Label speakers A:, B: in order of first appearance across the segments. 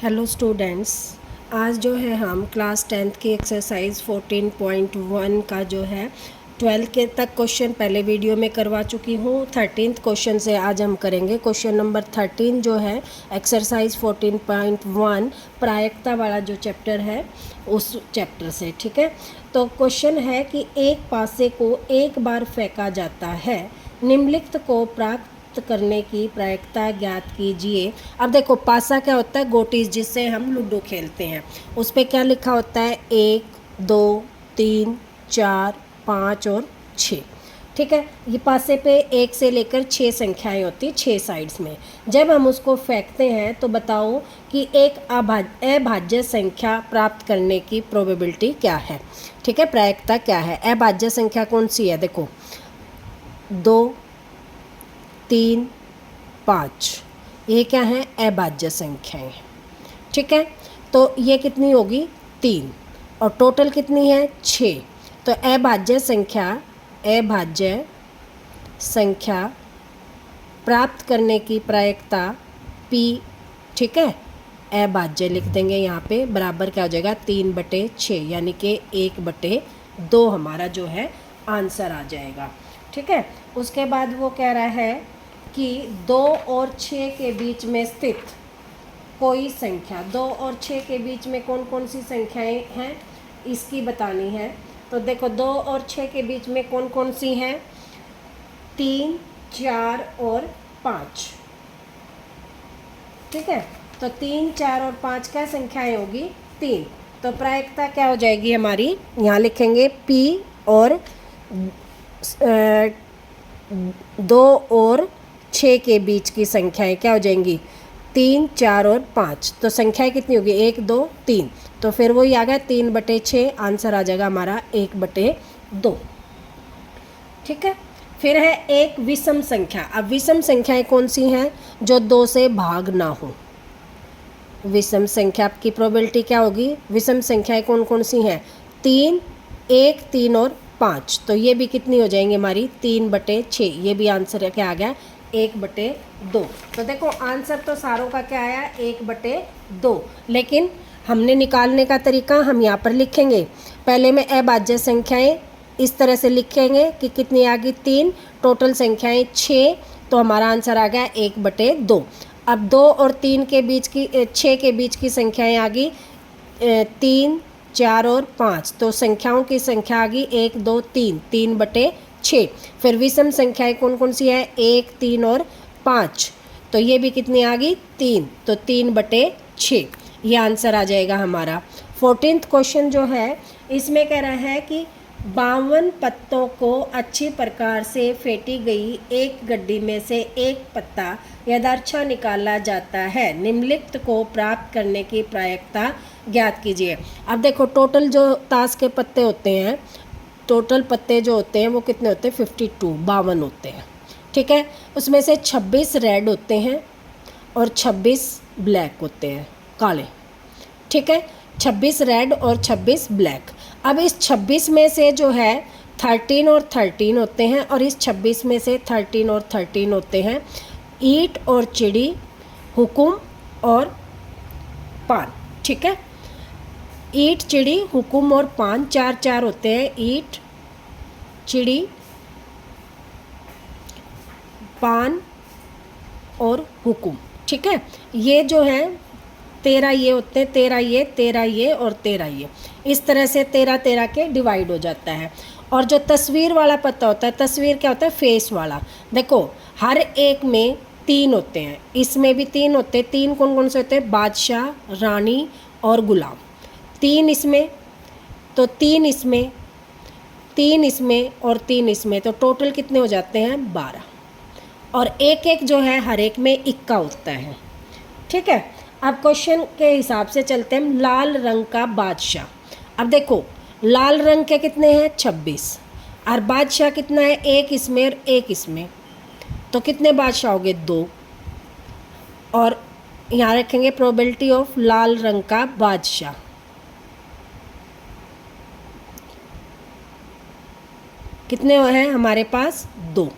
A: Hello students, आज जो है हम क्लास 10th की एक्सरसाइज 14.1 का जो है 12 के तक क्वेश्चन पहले वीडियो में करवा चुकी हूँ। 13th क्वेश्चन से आज हम करेंगे। क्वेश्चन नंबर 13 जो है एक्सरसाइज 14.1 प्रायिकता वाला जो चैप्टर है उस चैप्टर से, ठीक है। तो क्वेश्चन है कि एक पासे को एक बार फेंका जाता है, निम्नलिखित को प्राप्त करने की प्रायिकता ज्ञात कीजिए। अब देखो, पासा क्या होता है? गोटीज, जिससे हम लूडो खेलते हैं। उस पर क्या लिखा होता है? 1, 2, 3, 4, 5 और 6, ठीक है। ये पासे पे 1 से लेकर 6 संख्याएं होती हैं 6 साइड्स में। जब हम उसको फेंकते हैं तो बताओ कि एक अभाज्य संख्या प्राप्त करने की प्रोबेबिलिटी क्या है, ठीक है। प्रायिकता क्या है? अभाज्य संख्या कौन सी है? देखो, 2, 3, 5, ये क्या है? अभाज्य संख्याएं, ठीक है। तो ये कितनी होगी? 3, और टोटल कितनी है? 6। तो अभाज्य संख्या प्राप्त करने की प्रायिकता P, ठीक है। अभाज्य लिख देंगे यहाँ पे, बराबर क्या हो जाएगा? 3/6, यानी कि 1/2 हमारा जो है आंसर आ जाएगा, ठीक है। उसके बाद वो कह रहा है कि 2 और 6 के बीच में स्थित कोई संख्या, 2 और 6 के बीच में कौन कौन सी संख्याएं हैं इसकी बतानी है। तो देखो, 2 और 6 के बीच में कौन कौन सी हैं? 3, 4 और 5, ठीक है। तो 3, 4 और 5 क्या संख्याएं होगी? 3। तो प्रायिकता क्या हो जाएगी हमारी? यहाँ लिखेंगे P, और 2 और 6 के बीच की संख्याएं क्या हो जाएंगी? 3, 4 और 5। तो संख्याएं कितनी होगी? 1, 2, 3। तो फिर वही आ गया 3/6, आंसर आ जाएगा हमारा 1/2, ठीक है। फिर है एक विषम संख्या। अब विषम संख्याएं कौन सी हैं? जो 2 से भाग ना हो। विषम संख्या की प्रोबेबिलिटी क्या होगी? विषम संख्याएं कौन कौन सी हैं? 3, 1, 3 और 5। तो ये भी कितनी हो जाएंगी हमारी? 3/6। ये भी आंसर क्या आ गया? 1/2। तो देखो, आंसर तो सारों का क्या आया? 1/2। लेकिन हमने निकालने का तरीका हम यहाँ पर लिखेंगे। पहले में अभाज्य संख्याएं इस तरह से लिखेंगे कि कितनी आ गई? 3, टोटल संख्याएं 6, तो हमारा आंसर आ गया 1/2। अब 2 और 3 के बीच की 6 के बीच की संख्याएं आ गई 3, 4 और 5। तो संख्याओं की संख्या आ गई 1, 2, 3, 3/6। फिर विषम संख्याएं कौन कौन सी है? 1, 3 और 5। तो ये भी कितनी आ गई? 3। तो 3/6 ये आंसर आ जाएगा हमारा। 14th क्वेश्चन जो है इसमें कह रहा है कि 52 पत्तों को अच्छी प्रकार से फेंटी गई एक गड्डी में से एक पत्ता यदार्थ निकाला जाता है, निम्नलिखित को प्राप्त करने की प्रायिकता ज्ञात कीजिए। अब देखो, टोटल जो ताश के पत्ते होते हैं, टोटल पत्ते जो होते हैं वो कितने होते हैं? 52 होते हैं, ठीक है। उसमें से 26 रेड होते हैं और 26 ब्लैक होते हैं, काले, ठीक है। 26 रेड और 26 ब्लैक। अब इस 26 में से जो है 13 और 13 होते हैं, और इस 26 में से 13 और 13 होते हैं ईंट और चिड़ी, हुकुम और पान, ठीक है। ईंट, चिड़ी, हुकुम और पान, 4 होते हैं। ईंट, चिड़ी, पान और हुकुम, ठीक है। ये जो है 13 ये होते हैं, 13 ये, 13 ये और 13 ये। इस तरह से 13 के डिवाइड हो जाता है। और जो तस्वीर वाला पत्ता होता है, तस्वीर क्या होता है? फेस वाला। देखो, हर एक में 3 होते हैं, इसमें भी 3 होते हैं। 3 कौन कौन से होते हैं? बादशाह, रानी और गुलाम। 3 इसमें, तो 3 इसमें, 3 इसमें और 3 इसमें, तो टोटल कितने हो जाते हैं? 12। और एक एक जो है हर एक में इक्का होता है, ठीक है। अब क्वेश्चन के हिसाब से चलते हैं। लाल रंग का बादशाह। अब देखो, लाल रंग के कितने हैं? 26, और बादशाह कितना है? 1 इसमें और 1 इसमें, तो कितने बादशाह हो गए? 2। और यहाँ रखेंगे प्रोबेबिलिटी ऑफ लाल रंग का बादशाह, कितने हैं हमारे पास? 2।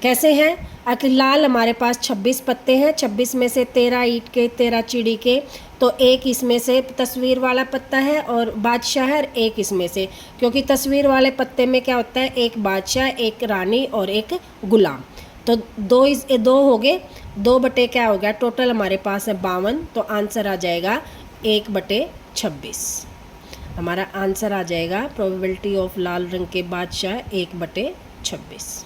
A: कैसे हैं? अगर लाल हमारे पास 26 पत्ते हैं, 26 में से 13 ईंट के, 13 चिड़ी के, तो एक इसमें से तस्वीर वाला पत्ता है और बादशाह है एक इसमें से, क्योंकि तस्वीर वाले पत्ते में क्या होता है, एक बादशाह, एक रानी और एक गुलाम। तो दो हो गए, 2 बटे क्या हो गया, टोटल हमारे पास है 52। तो आंसर आ जाएगा 1/26। हमारा आंसर आ जाएगा प्रोबेबिलिटी ऑफ लाल रंग के बादशाह 1/26।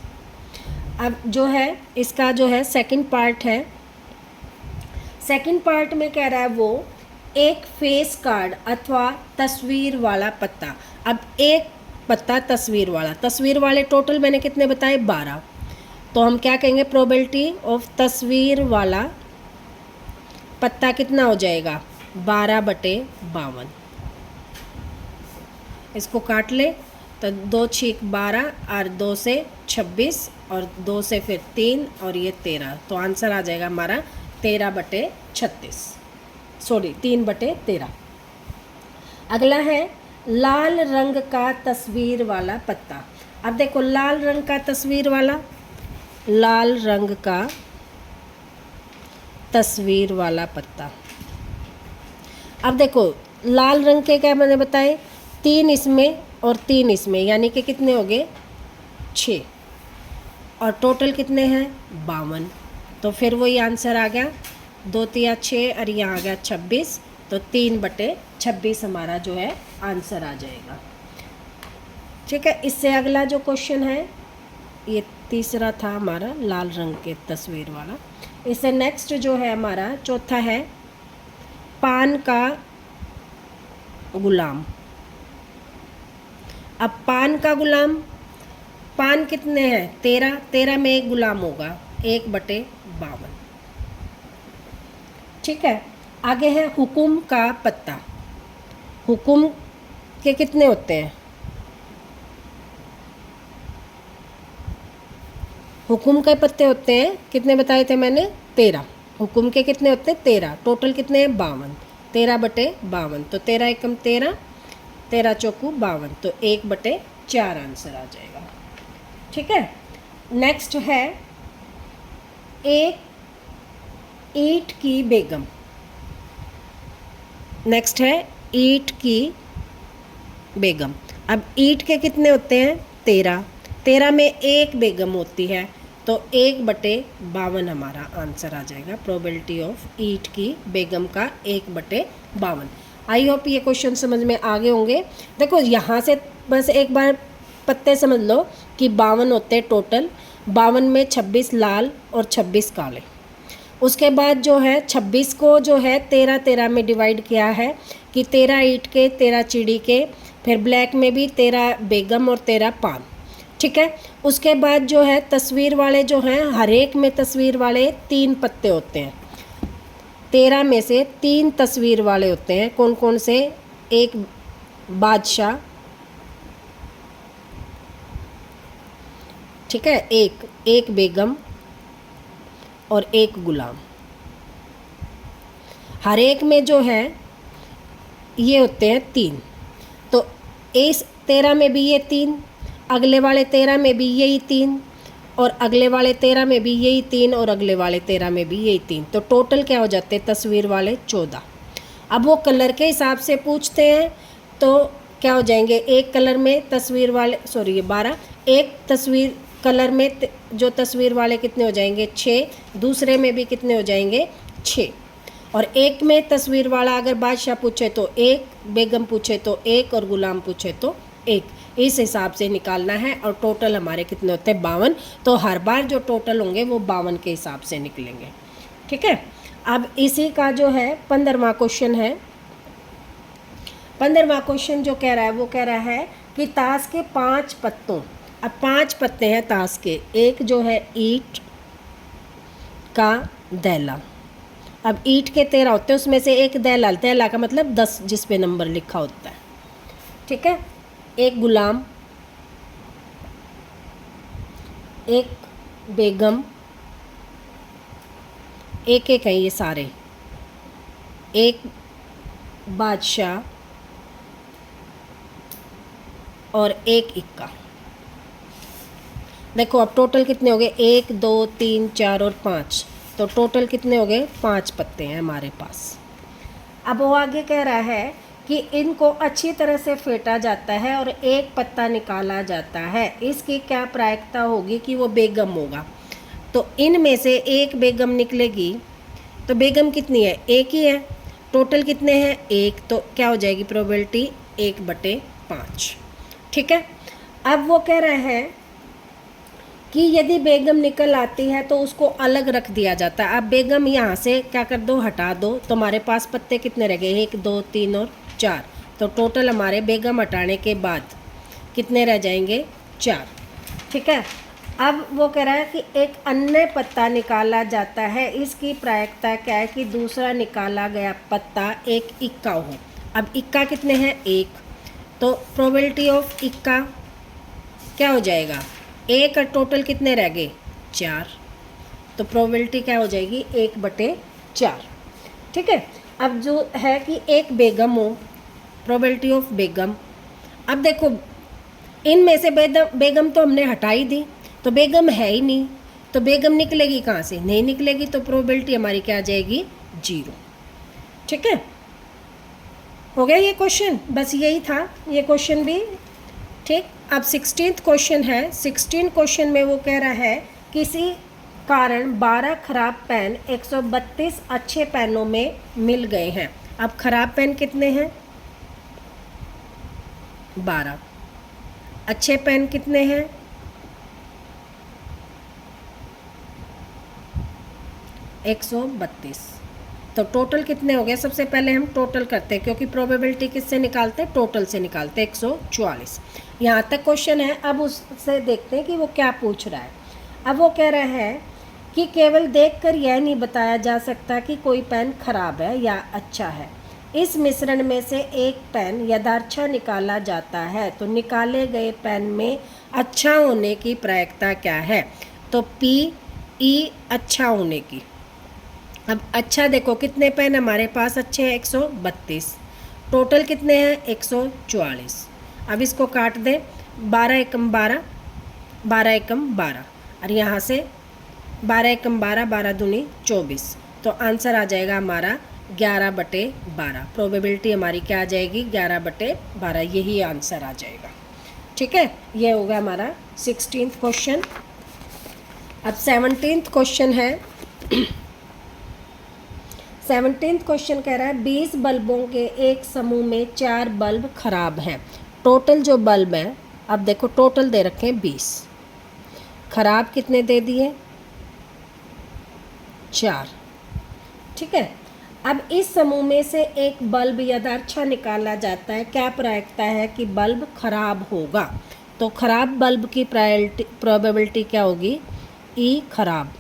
A: अब जो है इसका जो है सेकंड पार्ट है। सेकंड पार्ट में कह रहा है वो एक फेस कार्ड अथवा तस्वीर वाला पत्ता। अब एक पत्ता तस्वीर वाला, तस्वीर वाले टोटल मैंने कितने बताए, 12। तो हम क्या कहेंगे, प्रोबेबिलिटी ऑफ तस्वीर वाला पत्ता कितना हो जाएगा, 12/52। इसको काट ले तो 2 छीक 12 और 2 से 26 और 2 से फिर 3 और ये 13। तो आंसर आ जाएगा हमारा 13/36, सॉरी 3/13। अगला है लाल रंग का तस्वीर वाला पत्ता। अब देखो लाल रंग का तस्वीर वाला, लाल रंग का तस्वीर वाला पत्ता। अब देखो लाल रंग के क्या मैंने बताए, 3 इसमें और 3 इसमें, यानी कि कितने हो गए, 6, और टोटल कितने हैं, 52। तो फिर वही आंसर आ गया, 2 3 6 और यहाँ आ गया 26। तो 3/26 हमारा जो है आंसर आ जाएगा। ठीक है, इससे अगला जो क्वेश्चन है, ये तीसरा था हमारा लाल रंग के तस्वीर वाला। इससे नेक्स्ट जो है हमारा चौथा है पान का गुलाम। अब पान का गुलाम, पान कितने हैं, 13, 13 में एक गुलाम होगा, 1/52। ठीक है, आगे है हुकुम का पत्ता। हुकुम के कितने होते हैं, हुकुम के पत्ते होते हैं, कितने बताए थे मैंने, 13। हुकुम के कितने होते हैं, 13, टोटल कितने हैं, 52। 13/52, तो 13 एकम 13, 13 चौकू 52, तो 1/4 आंसर आ जाएगा। ठीक है, नेक्स्ट है एक ईंट की बेगम। नेक्स्ट है ईंट की बेगम। अब ईंट के कितने होते हैं, 13, 13 में एक बेगम होती है, तो 1/52 हमारा आंसर आ जाएगा। प्रोबेबिलिटी ऑफ ईंट की बेगम का 1/52। आई होप ये क्वेश्चन समझ में आ गए होंगे। देखो यहाँ से बस एक बार पत्ते समझ लो कि 52 होते हैं टोटल, 52 में 26 लाल और 26 काले। उसके बाद जो है 26 को जो है 13 13 में डिवाइड किया है कि 13 ईंट के, 13 चिड़ी के, फिर ब्लैक में भी 13 बेगम और 13 पान। ठीक है, उसके बाद जो है तस्वीर वाले जो हैं, हर एक में तस्वीर वाले 3 पत्ते होते हैं। 13 में से 3 तस्वीर वाले होते हैं, कौन कौन से, एक बादशाह, ठीक है, एक बेगम और एक गुलाम। हर एक में जो है ये होते हैं 3। तो इस 13 में भी ये 3, अगले वाले 13 में भी यही 3, और अगले वाले 13 में भी यही 3, और अगले वाले 13 में भी यही 3। तो टोटल क्या हो जाते हैं तस्वीर वाले 14। अब वो कलर के हिसाब से पूछते हैं, तो क्या हो जाएंगे, एक कलर में तस्वीर वाले, सॉरी ये 12, एक तस्वीर कलर में जो तस्वीर वाले कितने हो जाएंगे, 6, दूसरे में भी कितने हो जाएंगे, 6, और एक में तस्वीर वाला अगर बादशाह पूछे तो 1, बेगम पूछे तो 1, और गुलाम पूछे तो 1। इस हिसाब से निकालना है, और टोटल हमारे कितने होते हैं, 52। तो हर बार जो टोटल होंगे वो 52 के हिसाब से निकलेंगे। ठीक है, अब इसी का जो है 15वां क्वेश्चन है। 15वां क्वेश्चन जो कह रहा है वो कह रहा है कि ताश के 5 पत्तों, अब 5 पत्ते हैं ताश के, एक जो है ईंट का दैला। अब ईंट के 13 होते हैं, उसमें से एक दैला, दैला का मतलब 10 जिस पे नंबर लिखा होता है। ठीक है, एक गुलाम, एक बेगम, एक एक हैं ये सारे, एक बादशाह और एक इक्का। देखो अब टोटल कितने हो गए, 1 2 3 4 और 5, तो टोटल कितने हो गए, 5 पत्ते हैं हमारे पास। अब वो आगे कह रहा है कि इनको अच्छी तरह से फेंटा जाता है और एक पत्ता निकाला जाता है, इसकी क्या प्रायिकता होगी कि वो बेगम होगा। तो इनमें से एक बेगम निकलेगी, तो बेगम कितनी है, एक ही है, टोटल कितने हैं, एक, तो क्या हो जाएगी प्रोबेबिलिटी 1/5। ठीक है। अब वो कह रहा है कि यदि बेगम निकल आती है तो उसको अलग रख दिया जाता है। अब बेगम यहाँ से क्या कर दो, हटा दो, तो हमारे पास पत्ते कितने रह गए, 1 2 3 और 4, तो टोटल हमारे बेगम हटाने के बाद कितने रह जाएंगे, 4। ठीक है। अब वो कह रहा है कि एक अन्य पत्ता निकाला जाता है, इसकी प्रायिकता क्या है कि दूसरा निकाला गया पत्ता एक इक्का हो। अब इक्का कितने हैं, 1, तो प्रोबेबिलिटी ऑफ इक्का क्या हो जाएगा, 1 और टोटल कितने रह गए, 4, तो प्रोबेबिलिटी क्या हो जाएगी 1/4। ठीक है। अब जो है कि एक बेगम हो, प्रोबेबिलिटी ऑफ बेगम, अब देखो इनमें से बेगम तो हमने हटा ही दी, तो बेगम है ही नहीं, तो बेगम निकलेगी कहाँ से, नहीं निकलेगी, तो प्रोबेबिलिटी हमारी क्या आ जाएगी, 0। ठीक है, हो गया ये क्वेश्चन, बस यही था ये क्वेश्चन भी। ठीक। अब 16th क्वेश्चन है। 16 क्वेश्चन में वो कह रहा है किसी कारण 12 खराब पेन 132 अच्छे पेनों में मिल गए हैं। अब खराब पेन कितने हैं, 12, अच्छे पेन कितने हैं, 132, तो टोटल कितने हो गए। सबसे पहले हम टोटल करते हैं, क्योंकि प्रोबेबिलिटी किससे निकालते हैं, टोटल से निकालते हैं। 144 यहाँ तक क्वेश्चन है। अब उससे देखते हैं कि वो क्या पूछ रहा है। अब वो कह रहा है कि केवल देखकर यह नहीं बताया जा सकता कि कोई पेन खराब है या अच्छा है। इस मिश्रण में से एक पेन यथार्थ निकाला जाता है, तो निकाले गए पेन में अच्छा होने की प्रायिकता क्या है, तो PE अच्छा होने की। अब अच्छा देखो कितने पेन हमारे पास अच्छे हैं, 132, टोटल कितने हैं, 144। अब इसको काट दें, 12 एकम 12, 12 एकम 12, और यहाँ से 12 एकम 12, 12 दूनी 24, तो आंसर आ जाएगा हमारा 11/12। प्रोबेबिलिटी हमारी क्या आ जाएगी, 11/12, यही आंसर आ जाएगा। ठीक है, ये होगा हमारा 16th क्वेश्चन। अब 17th क्वेश्चन है। 17th क्वेश्चन कह रहा है 20 बल्बों के एक समूह में 4 बल्ब खराब हैं। टोटल जो बल्ब हैं, अब देखो टोटल दे रखे हैं 20, खराब कितने दे दिए, 4। ठीक है। अब इस समूह में से एक बल्ब यथार्थ निकाला जाता है, क्या प्रायिकता है कि बल्ब खराब होगा, तो खराब बल्ब की प्रोबेबिलिटी क्या होगी, E खराब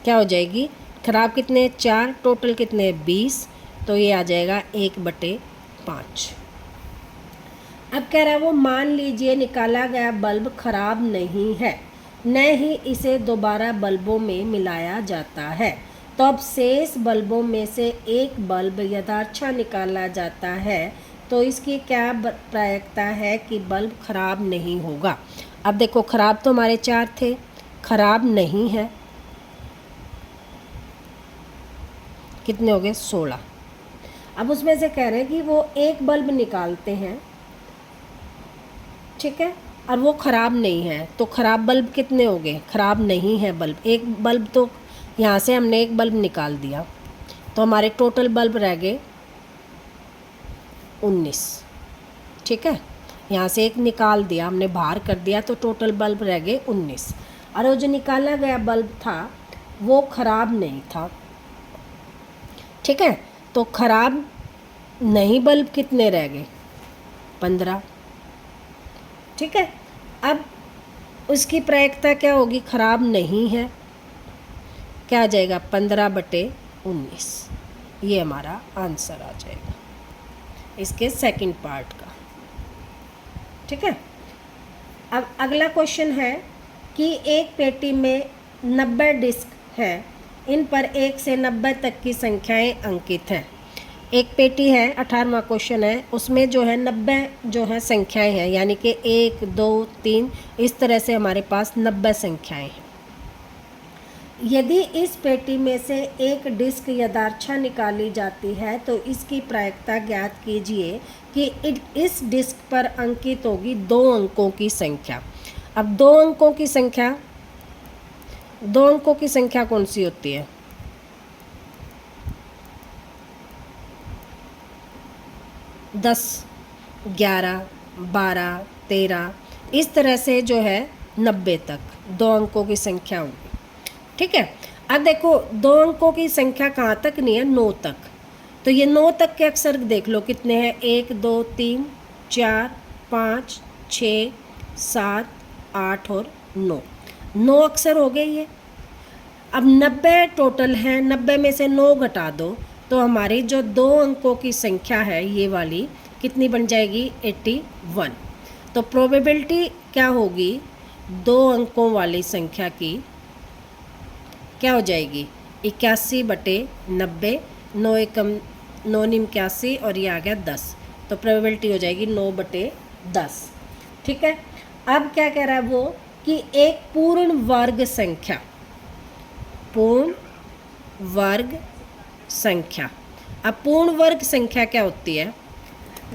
A: क्या हो जाएगी, खराब कितने, 4, टोटल कितने 20, तो ये आ जाएगा 1/5। अब कह रहा है वो मान लीजिए निकाला गया बल्ब खराब नहीं है, न ही इसे दोबारा बल्बों में मिलाया जाता है, तो अब शेष बल्बों में से एक बल्ब यथार्थ निकाला जाता है, तो इसकी क्या प्रायिकता है कि बल्ब खराब नहीं होगा। अब देखो खराब तो हमारे 4 थे, खराब नहीं है, कितने हो गए, 16। अब उसमें से कह रहे हैं कि वो एक बल्ब निकालते हैं, ठीक है, और वो ख़राब नहीं है, तो ख़राब बल्ब कितने हो गए, ख़राब नहीं है बल्ब, एक बल्ब, तो यहाँ से हमने एक बल्ब निकाल दिया, तो हमारे टोटल बल्ब रह गए 19। ठीक है, यहाँ से एक निकाल दिया हमने, बाहर कर दिया, तो टोटल बल्ब रह गए 19, और वो जो निकाला गया बल्ब था वो ख़राब नहीं था। ठीक है, तो ख़राब नहीं बल्ब कितने रह गए, 15। ठीक है, अब उसकी प्रायिकता क्या होगी, ख़राब नहीं है, क्या आ जाएगा 15/19, ये हमारा आंसर आ जाएगा इसके सेकंड पार्ट का। ठीक है। अब अगला क्वेश्चन है कि एक पेटी में 90 डिस्क हैं, इन पर 1 से 90 तक की संख्याएं अंकित हैं। एक पेटी है, 18वां क्वेश्चन है, उसमें जो है 90 जो है संख्याएं हैं, यानी कि 1 2 3 इस तरह से हमारे पास 90 संख्याएं हैं। यदि इस पेटी में से एक डिस्क यदार्था निकाली जाती है तो इसकी प्रायिकता ज्ञात कीजिए कि इस डिस्क पर अंकित होगी 2 अंकों की संख्या। अब 2 अंकों की संख्या कौन सी होती है? 10, 11, 12, 13 इस तरह से जो है 90 तक 2 अंकों की संख्या होगी। ठीक है, अब देखो 2 अंकों की संख्या कहाँ तक नहीं है? 9 तक। तो ये 9 तक के अक्षर देख लो कितने हैं? 1 2 3 4 5 6 7 8 और 9 अक्षर हो गए ये। अब 90 टोटल है, 90 में से 9 घटा दो तो हमारी जो 2 अंकों की संख्या है ये वाली कितनी बन जाएगी? 81। तो प्रोबेबिलिटी क्या होगी 2 अंकों वाली संख्या की? क्या हो जाएगी? 81/90, 9 एकम 9 निम 81 और ये आ गया 10। तो प्रोबेबिलिटी हो जाएगी 9/10। ठीक है, अब क्या कह रहा है वो कि एक पूर्ण वर्ग संख्या। अब पूर्ण वर्ग संख्या क्या होती है?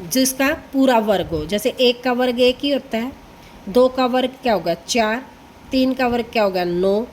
A: जिसका पूरा वर्ग हो। जैसे 1 का वर्ग 1 ही होता है, 2 का वर्ग क्या होगा? 4, 3 का वर्ग क्या होगा? 9,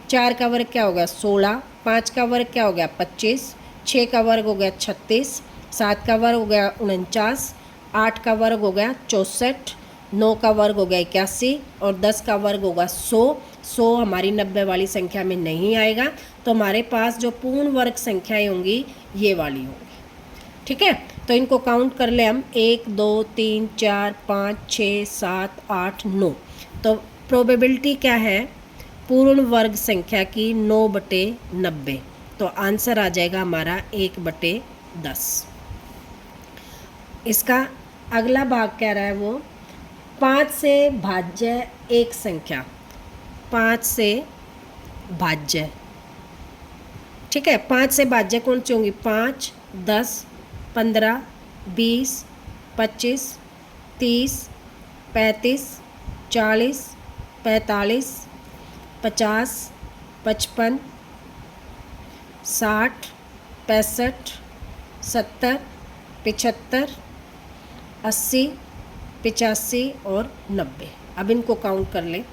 A: 4 का वर्ग क्या होगा? 16, 5 का वर्ग क्या हो गया? 25, 6 का वर्ग हो गया 36, 7 का वर्ग हो गया 49, 8 का वर्ग हो गया 64, 9 का वर्ग हो गया 81 और 10 का वर्ग होगा 100। 100 हमारी 90 वाली संख्या में नहीं आएगा, तो हमारे पास जो पूर्ण वर्ग संख्याएं होंगी ये वाली होंगी। ठीक है, तो इनको काउंट कर ले हम 1 2 3 4 5 6 7 8 9। तो प्रोबेबिलिटी क्या है पूर्ण वर्ग संख्या की? 9/90। तो आंसर आ जाएगा हमारा 1/10। इसका अगला भाग कह रहा है वो 5 से भाज्य एक संख्या। 5 से भाज्य, ठीक है, 5 से भाज्य कौन सी होंगी? 5, 10, 15, 20, 25, 30, 35, 40, 45, 50, 55, 60, 65, 70, 75, 80, 85 और 90। अब इनको काउंट कर ले।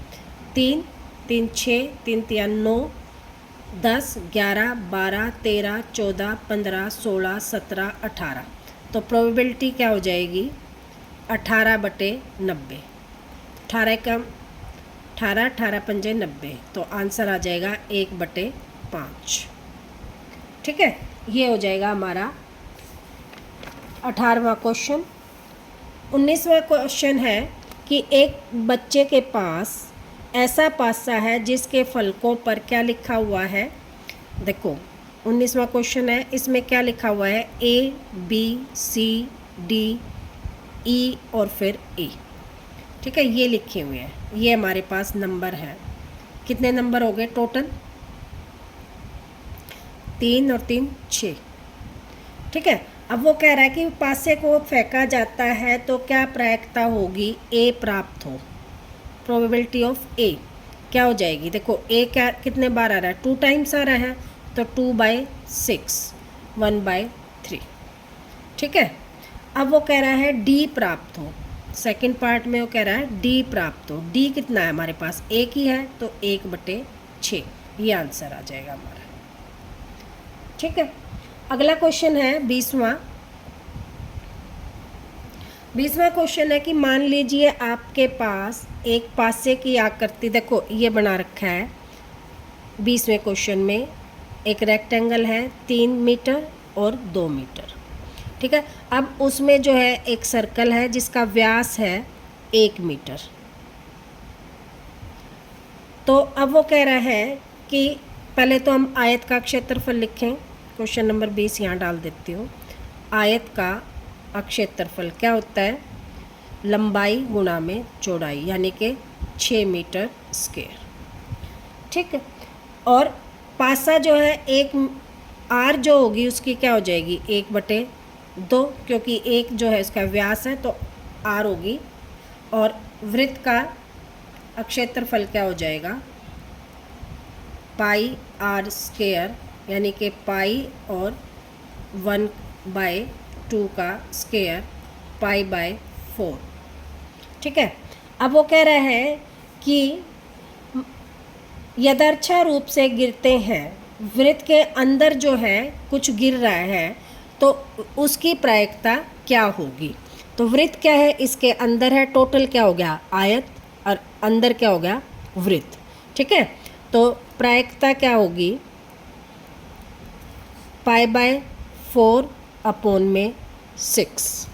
A: 3, 3, 6, 3, 3, 9, 10, 11, 12, 13, 14, 15, 16, 17, 18। तो प्रोबेबिलिटी क्या हो जाएगी? 18/90। 18 का 18, 18 पंजे 90। तो आंसर आ जाएगा 1/5। ठीक है, ये हो जाएगा हमारा 18वां क्वेश्चन। 19वां क्वेश्चन है कि एक बच्चे के पास ऐसा पासा है जिसके फलकों पर क्या लिखा हुआ है? देखो 19वां क्वेश्चन है, इसमें क्या लिखा हुआ है? ABCD E और फिर A। ठीक है, ये लिखे हुए हैं, ये हमारे पास नंबर है। कितने नंबर हो गए टोटल? 3 और 3 6। ठीक है, अब वो कह रहा है कि पासे को फेंका जाता है तो क्या प्रायिकता होगी A प्राप्त हो? प्रोबेबिलिटी ऑफ A क्या हो जाएगी? देखो A क्या कितने बार आ रहा है? 2 टाइम्स आ रहा है, तो 2/6, 1/3। ठीक है, अब वो कह रहा है D प्राप्त हो। सेकंड पार्ट में वो कह रहा है D प्राप्त हो। D कितना है हमारे पास? 1 ही है, तो 1/6 ये आंसर आ जाएगा हमारा। ठीक है, अगला क्वेश्चन है 20वां। 20वां क्वेश्चन है कि मान लीजिए आपके पास एक पासे की आकृति, देखो ये बना रखा है 20वें क्वेश्चन में। एक रेक्टेंगल है 3 मीटर और 2 मीटर। ठीक है, अब उसमें जो है एक सर्कल है जिसका व्यास है 1 मीटर। तो अब वो कह रहा है कि पहले तो हम आयत का क्षेत्रफल लिखें। क्वेश्चन नंबर 20 यहाँ डाल देती हूँ। आयत का क्षेत्रफल क्या होता है? लंबाई गुणा में चौड़ाई, यानी कि 6 मीटर स्क्वायर। ठीक है, और पासा जो है आर जो होगी उसकी क्या हो जाएगी 1/2, क्योंकि 1 जो है इसका व्यास है तो आर होगी। और वृत्त का क्षेत्रफल क्या हो जाएगा पाई आर स्क्वायर, यानी कि पाई और 1/2 का स्क्वायर पाई/4। ठीक है। अब वो कह रहा है कि यदर्च्छा रूप से गिरते हैं, वृत्त के अंदर जो है कुछ गिर रहा है तो उसकी प्रायिकता क्या होगी। तो वृत्त क्या है, इसके अंदर है, टोटल क्या हो गया आयत, और अंदर क्या हो गया वृत्त। ठीक है, तो प्रायिकता क्या होगी पाई/4/6।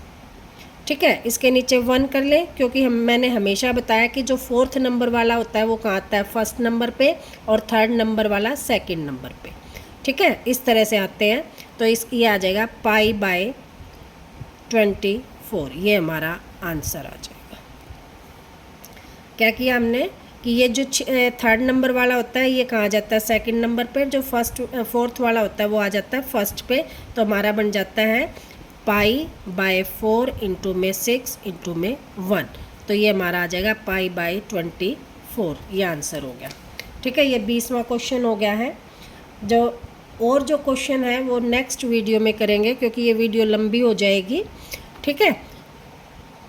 A: ठीक है, इसके नीचे 1 कर ले, क्योंकि मैंने हमेशा बताया कि जो 4th नंबर वाला होता है वो कहाँ आता है 1st नंबर पे, और 3rd नंबर वाला 2nd नंबर पे। ठीक है, इस तरह से आते हैं। तो ये आ जाएगा पाई/24, ये हमारा आंसर आ जाएगा। क्या किया हमने कि ये जो 3rd नंबर वाला होता है ये कहाँ जाता है 2nd नंबर पे, जो 4th वाला होता है वो आ जाता है 1st पे। तो हमारा बन जाता है पाई/4 इंटू में 6 इंटू में 1, तो ये हमारा आ जाएगा पाई/24, ये आंसर हो गया। ठीक है, ये 20वां क्वेश्चन हो गया है। और जो क्वेश्चन है वो नेक्स्ट वीडियो में करेंगे, क्योंकि ये वीडियो लंबी हो जाएगी। ठीक है,